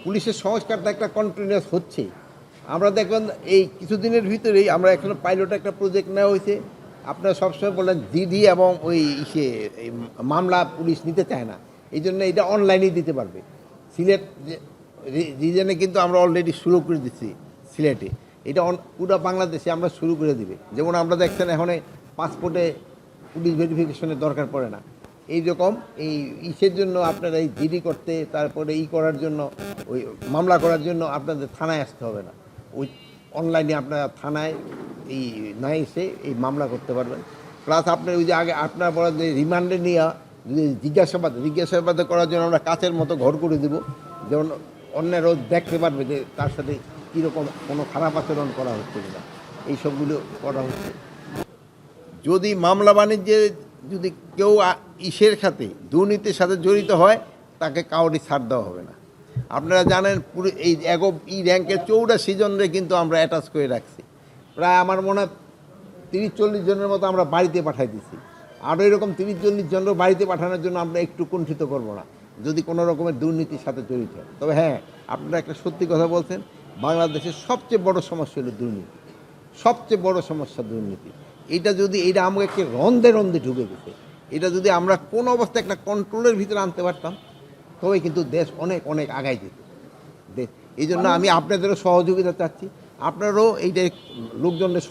পুলিশের সংস্কারটা একটা কন্টিনিউয়াস হচ্ছে। আমরা দেখবেন এই কিছুদিনের ভিতরেই আমরা এখানে পাইলট একটা প্রজেক্ট নেওয়া হয়েছে। আপনারা সবসময় বললেন জিডি এবং ওই এই মামলা পুলিশ নিতে চায় না, এই জন্য এটা অনলাইনেই দিতে পারবে। সিলেট রিজনে কিন্তু আমরা অলরেডি শুরু করে দিচ্ছি সিলেটে, এটা পুরো বাংলাদেশে আমরা শুরু করে দিবে। যেমন আমরা দেখছেন এখন পাসপোর্টে পুলিশ ভেরিফিকেশনের দরকার পড়ে না। এইরকম এই ইসের জন্য আপনারা এই জিডি করতে, তারপরে করার জন্য, ওই মামলা করার জন্য আপনাদের থানায় আসতে হবে না। ওই অনলাইনে আপনারা থানায় এই না এসে এই মামলা করতে পারবেন। প্লাস আপনার ওই যে আগে আপনার বলা যে রিমান্ডে নিয়ে যদি জিজ্ঞাসাবাদ করার জন্য আমরা কাচের মতো ঘর করে দেব, যেমন অন্যেরও দেখতে পারবে যে তার সাথে কীরকম কোনো খারাপ আচরণ করা হচ্ছে কিনা, এইসবগুলো করা হচ্ছে। যদি মামলা বাণিজ্যে যদি কেউ ইসের খাতে দুর্নীতির সাথে জড়িত হয়, তাকে কাউরি ছাড় দেওয়া হবে না। আপনারা জানেন পুরো এই র্যাঙ্কের 84 জনরে কিন্তু আমরা অ্যাটাচ করে রাখছি। প্রায় আমার মনে হয় 30-40 জনের মতো আমরা বাড়িতে পাঠাই দিচ্ছি। আরও এরকম 30-40 জনের বাড়িতে পাঠানোর জন্য আমরা একটু কুণ্ঠিত করব না যদি কোনো রকমের দুর্নীতির সাথে জড়িত হয়। তবে হ্যাঁ, আপনারা একটা সত্যি কথা বলছেন, বাংলাদেশের সবচেয়ে বড় সমস্যা হলো দুর্নীতি, সবচেয়ে বড় সমস্যা দুর্নীতি। এটা আমাকে রন্ধে রন্ধে ঢুকে গেছে। এটা যদি আমরা কোনো অবস্থায় একটা কন্ট্রোলের ভিতরে আনতে পারতাম, তবে কিন্তু দেশ অনেক অনেক আগায় যেত। এই জন্য আমি আপনাদেরও সহযোগিতা চাচ্ছি। আপনারাও এইটা লোকজনদের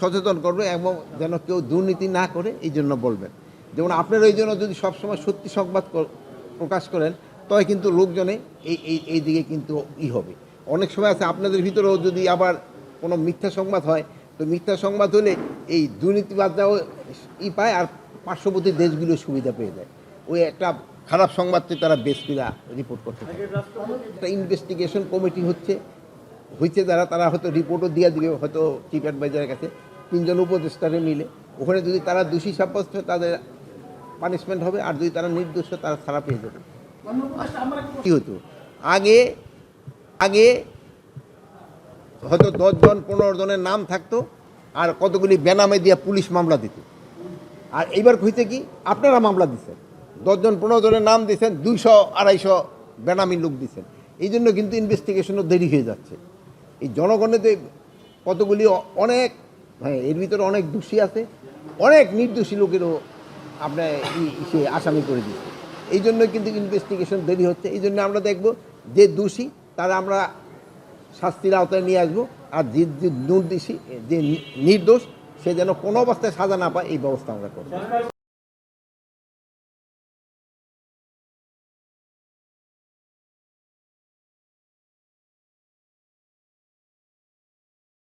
সচেতন করবে এবং যেন কেউ দুর্নীতি না করে, এই জন্য বলবেন। যেমন আপনারা এই জন্য যদি সবসময় সত্যি সংবাদ প্রকাশ করেন, তবে কিন্তু লোকজনে এই দিকে কিন্তু হবে। অনেক সময় আছে আপনাদের ভিতরেও যদি আবার কোনো মিথ্যা সংবাদ হয়, তো মিথ্যা সংবাদ হলে এই দুর্নীতিবাদরাও পায়, আর পার্শ্ববর্তী দেশগুলো সুবিধা পেয়ে যায়। ওই একটা খারাপ সংবাদটি তারা বেশ করে রিপোর্ট করতে পারে। একটা ইনভেস্টিগেশন কমিটি হয়েছে তারা হয়তো রিপোর্টও দিয়ে দিবে, হয়তো চিফ অ্যাডভাইজারের কাছে 3 জন উপদেষ্টারে মিলে। ওখানে যদি তারা দোষী সাব্যস্ত হয়, তাদের পানিশমেন্ট হবে, আর যদি তারা নির্দোষ হয়, তারা ছাড়া পেয়ে যাবে। কী হতো আগে হয়তো 10 জন 15 জনের নাম থাকতো, আর কতগুলি বেনামে দিয়ে পুলিশ মামলা দিত। আর এইবার হইতে কি আপনারা মামলা দিচ্ছেন, 10 জন 15 জনের নাম দিচ্ছেন, 200-250 বেনামি লোক দিচ্ছেন। এই জন্য কিন্তু ইনভেস্টিগেশনও দেরি হয়ে যাচ্ছে। এই জনগণের কতগুলি অনেক, হ্যাঁ, এর ভিতরে অনেক দোষী আছে, অনেক নির্দোষী লোকেরও আপনার সে আসামি করে দিচ্ছে। এই জন্য কিন্তু ইনভেস্টিগেশন দেরি হচ্ছে। এই জন্য আমরা দেখব যে দোষী তারা আমরা শাস্তির আওতায় নিয়ে আসবো, আর যে নির্দোষী যে নির্দোষ সে যেন কোনো অবস্থায় সাজা না পায়, এই ব্যবস্থা আমরা করব।